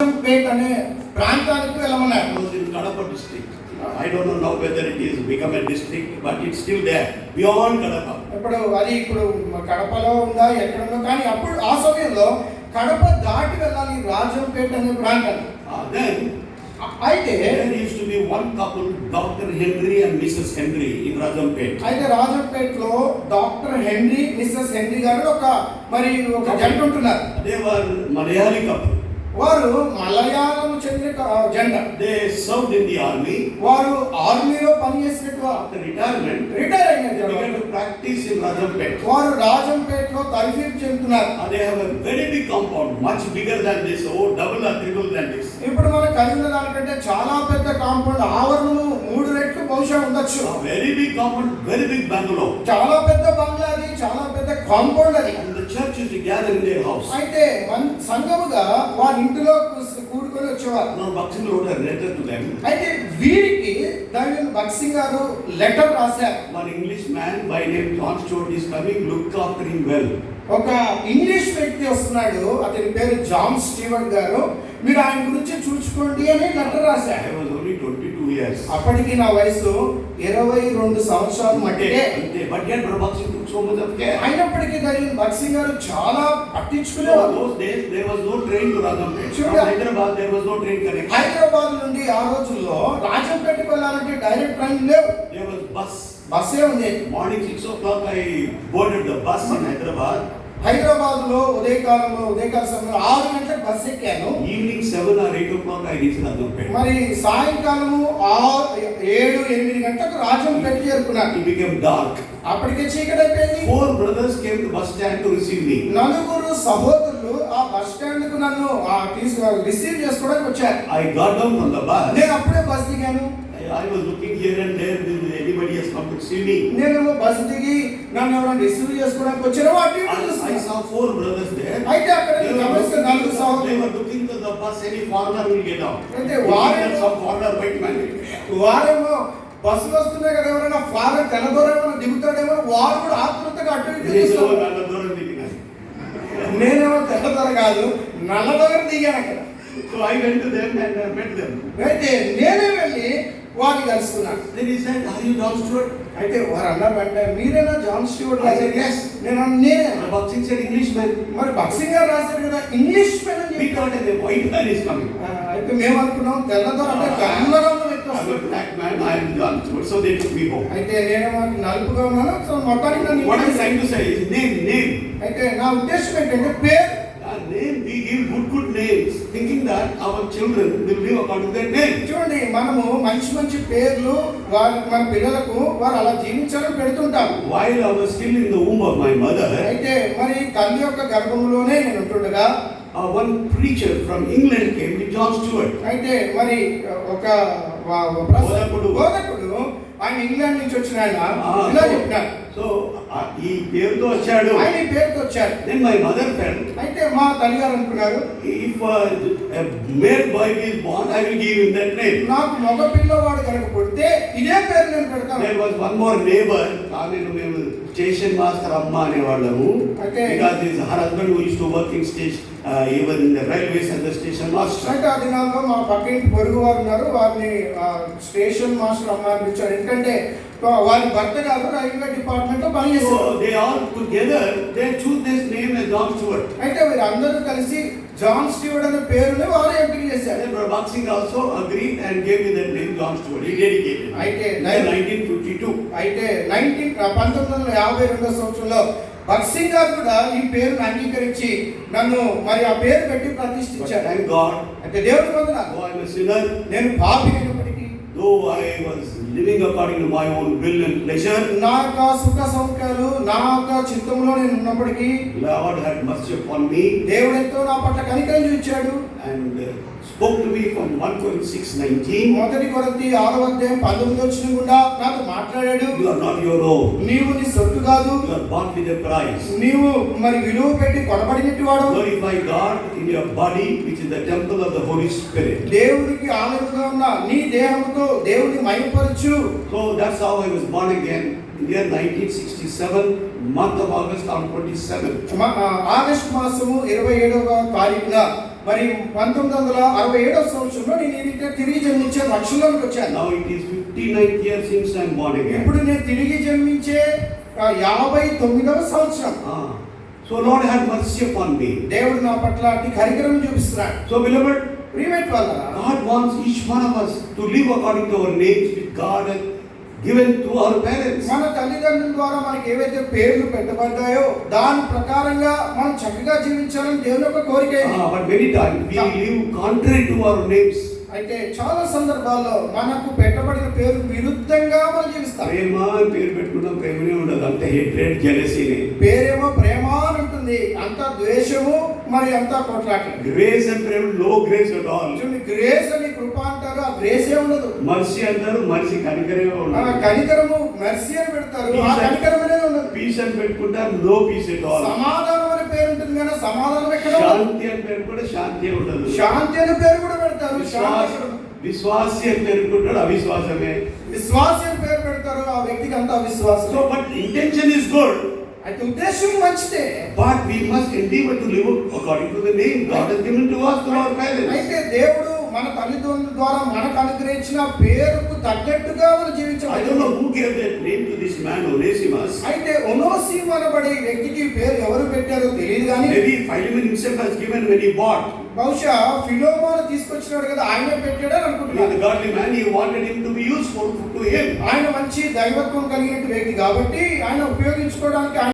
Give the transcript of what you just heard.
రాజంపేట్ అనే ప్రాంతానికి వెళ్ళమన్నారు. in Kadapa district. I don't know now whether it is become a district, but it's still there beyond Kadapa. ఇప్పుడు కడపలో ఉందా ఎక్కడ ఉందో, కానీ అప్పుడు ఆ సమయంలో కడప దాటి వెళ్ళాలి రాజంపేట్ అనే ప్రాంతం. Then అయితే there used to be one couple, Dr. Henry and Mrs. Henry in Rajampet. అయితే రాజంపేట్ లో డాక్టర్ హెన్రీ మిస్సెస్ హెన్రీ గారు ఒక జంట ఉంటున్నారు. They were Malayali couple. వారు మలయాళం చెందిన జంట. They served in the army. వారు ఆర్మీలో పనిచేసినట్టు After retirement, రిటైర్ they అయిన began to practice in Rajampet. వారు రాజంపేట్ లో తరఫీదు చెందుతున్నారు. They have a very big compound, much bigger than this, double or triple than this. ఇప్పుడు మనకు కలిగిన దానికంటే చాలా పెద్ద కాంపౌండ్, ఆవరణము 3 రెట్లు బహుశా ఉండొచ్చు. A very big compound, very big bungalow. చాలా పెద్ద బంగ్లా అది, చాలా పెద్ద కాంపౌండ్ అది. And the church used to gather in their house. అయితే సంఘముగా వారి ఇంటిలో కూడుకొని వచ్చేవారు. Now Baksin wrote a letter to them. అయితే వీరికి దాని బక్సింగ్ గారు లెటర్ రాశారు. One English man by name John Stewart is coming, look after him well. ఒక ఇంగ్లీష్ వ్యక్తి వస్తున్నాడు, అతని పేరు జాన్ స్టీవర్ట్ గారు, మీరు ఆయన గురించి చూసుకోండి అని లెటర్ రాశారు. I was only 22 years. అప్పటికి నా వయసు 22 సంవత్సరాలు మట్టికే. But yet Baksin took so much of care. అయినప్పటికీ బక్సింగ్ గారు చాలా పట్టించుకునేవారు. Those days there was no train to Rajampet. From Hyderabad there was no train connection. Hyderabad నుండి ఆ రోజుల్లో రాజంపేటకు వెళ్ళాలంటే డైరెక్ట్ ట్రైన్ లేవు. There was bus. బస్సే ఉంది. Morning 6 o'clock I boarded the bus in Hyderabad. Hyderabad లో ఉదయకాల సమయంలో 6 గంటలకు బస్ ఎక్కాను. Evening 7 or 8 o'clock I reached Rajampet. మరి సాయంకాలము 7-8 గంటలకు రాజంపేట చేరుకున్నాను. It became dark. అప్పటికే చీకటి అయిపోయింది. 4 brothers came to bus stand to receive me. 4 సహోదరులు ఆ బస్ స్టాండ్ కు నన్ను రిసీవ్ చేసుకోవడానికి వచ్చారు. I got down from the bus. నేను అప్పుడే బస్ దిగాను. I was looking here and there, anybody has come to see me. నేను బస్ దిగి నన్ను ఎవరైనా రిసీవ్ చేసుకోవడానికి వచ్చారో అటు ఇటు చూస్తున్నా. I saw 4 brothers there. అయితే అక్కడ గమనిస్తే 4 They సహోదరులు were looking to the bus, any foreigner will get out. అంటే Some foreigner white man. వారేమో బస్సులు వస్తున్నాయి కదా, ఎవరైనా ఫారెన్ తెల్లదోరేమో దిగుతాడేమో, వారు కూడా ఆతృతగా అటు ఇటు చూస్తున్నారు. నేనేమో తెల్లదొర కాదు, నల్లదొర దిగాను అక్కడ. So I went to them and met them. అయితే నేనే వెళ్ళి వారిని కలుసుకున్నాను. Then he said, "Are you John Stewart?" అయితే వారు అన్నారు, అంటే మీరేనా John Stewart? I said, "Yes." నేనే. The Baksin said, "Englishman." మరి బక్సింగ్ గారు రాశారు కదా ఇంగ్లీష్ మ్యాన్ అని We చెప్పి. thought a white man is coming. అయితే మేము అనుకున్నాం తెల్లదొర అంటే తెల్లగా ఉన్న వ్యక్తి I'm a వస్తాడు. black man, I am John Stewart. So they took me home. అయితే నేనేమో నలుపుగా ఉన్నాను. సో మొత్తానికి What I'm నన్ను trying to say is name. అయితే నా ఉద్దేశం ఏంటంటే పేరు. Name, we give good names, thinking that our children will live according to their name. చూడండి, మనము మంచి పేర్లు మన పిల్లలకు వారు అలా జీవించాలని పెడుతుంటాం. While I was still in the womb of my mother, అయితే మరి తల్లి యొక్క గర్భంలోనే నేను ఉంటుండగా one preacher from England came to John Stewart. అయితే మరి ఒక బోధకుడు ఆయన ఇంగ్లాండ్ నుంచి వచ్చిన ఆయన ఇలా చెప్పినారు. సో ఈ పేరుతో వచ్చాడు, ఆయన ఈ పేరుతో వచ్చాడు. Then my mother felt, అయితే మా తల్లిగారు అనుకున్నారు, if a male boy is born, I will give him that name. నాకు మగ పిల్లవాడు కనుక పుడితే ఇదే పేరు నేను పెడతాను. There was one more neighbor, మేము స్టేషన్ మాస్టర్ అమ్మ అనేవాళ్ళము. Because her husband who used to work in station, even in the railways as the station master. అయితే ఆ దినాల్లో మా పక్కింటి పొరుగు వారు ఉన్నారు, వారిని స్టేషన్ మాస్టర్ అమ్మ అనిపించారు. ఎందుకంటే వారి భర్త గారు రైల్వే డిపార్ట్మెంట్ లో పనిచేస్తారు. So they all together they choose this name as John Stewart. అయితే వీరందరూ కలిసి జాన్ స్టీవర్ట్ అనే పేరుని వారు ఎంపిక చేశారు. Then Baksin also agreed and gave me that name John Stewart. He dedicated. అయితే 1952. అయితే 1952 సంవత్సరంలో బక్సింగ్ గారు కూడా ఈ పేరును అంగీకరించి నన్ను మరి ఆ పేరు పెట్టి ప్రతిష్ఠించారు. Thank God. అయితే దేవుడి వందనాలు. Though I am a sinner, నేను పాపినప్పటికీ, though I was living according to my own will and pleasure, నా యొక్క సుఖ సౌఖ్యాలు నా యొక్క చిత్తంలో నేను ఉన్నప్పటికీ Lord had mercy upon me దేవుడు ఎంతో నా పట్ల కనికరం చూపించాడు. and spoke to me from 1 Corinthians 6:19. 1 కొరింథీ 6:19 గుండా నాతో మాట్లాడాడు. You are not your own. నీవు నీ సొత్తు కాదు, You are bought with a price. నీవు మరి విలువ పెట్టి కొనబడినట్టు వాడు. Glorify God in your body, which is the temple of the Holy Spirit. దేవునికి ఆలయముగా ఉన్న నీ దేహముతో దేవుని మహిమపరచు. So that's how I was born again in the year 1967, month of August on 27th. August మాసము 27వ తారీఖున మరి 1967 సంవత్సరంలో నేను ఈ రీతిగా తిరిగి జన్మించే రక్షణలోకి వచ్చాను. Now it is 59th year since I am born again. ఇప్పుడు నేను తిరిగి జన్మించే 59వ సంవత్సరం. So Lord had mercy upon me. దేవుడు నా పట్ల అతి కనికరం చూపిస్తున్నాడు. So beloved, ప్రియమైన వాళ్ళారా, God wants each one of us to live according to our names which God has given to our parents. మన తల్లిదండ్రుల ద్వారా మనకి ఏవైతే పేర్లు పెట్టబడ్డాయో దాని ప్రకారంగా మనం చక్కగా జీవించాలని దేవుని యొక్క కోరిక ఇది. But many times we live contrary to our names. అయితే చాలా సందర్భాల్లో మనకు పెట్టబడిన పేరు విరుద్ధంగా మనం జీవిస్తాం. ప్రేమ అని పేరు పెట్టుకున్నాం, ప్రేమనే ఉండదు, అంత హేట్రేట్ జెలసీనే. పేరేమో ప్రేమ అని ఉంటుంది, అంత ద్వేషము, మరి అంత కొట్లాటలు. గ్రేస్ అండ్ ప్రేమ, లో గ్రేస్ అట్ ఆల్. చూడండి, గ్రేస్ అని కృప అంటారు, ఆ గ్రేసే ఉండదు. మర్సీ అంటారు, మర్సీ కనికరమే ఉండదు. కనికరము మెర్సీ అని పెడతారు, ఆ కనికరం అనేది ఉండదు. పీస్ అని పెట్టుకుంటారు, నో పీస్ ఎట్ ఆల్. సమాధానం అనే పేరు ఉంటుంది కానీ సమాధానం ఎక్కడ ఉండదు. శాంతి అని పేరు కూడా శాంతి ఉండదు. శాంతి అనే పేరు కూడా పెడతారు, విశ్వాసి అని పేరుకుంటాడు, అవిశ్వాసమే. విశ్వాసి అని పేరు పెడతారు, ఆ వ్యక్తికి అంతా అవిశ్వాసం. So but intention is good. అయితే ఉద్దేశం మంచిదే. But we must endeavor to live according to the name God has given to us through our parents. అయితే దేవుడు మన తల్లిదండ్రుల ద్వారా మనకు అనుగ్రహించిన పేరుకు తగ్గట్టుగా మనం I జీవించాలి. don't know who gave that name to this man Onesimus. అయితే ఒనోసిము అనబడే వ్యక్తికి పేరు ఎవరు పెట్టారో తెలియదు కానీ Maybe Philemon himself has given when he bought. బహుశా ఫిలోమోను తీసుకొచ్చినాడు కదా, ఆయన పెట్టాడని He అనుకుంటున్నాను. is a godly man, he wanted him to be useful to him. ఆయన మంచి దైవత్వం కలిగిన వ్యక్తి కాబట్టి ఆయన ఉపయోగించుకోవడానికి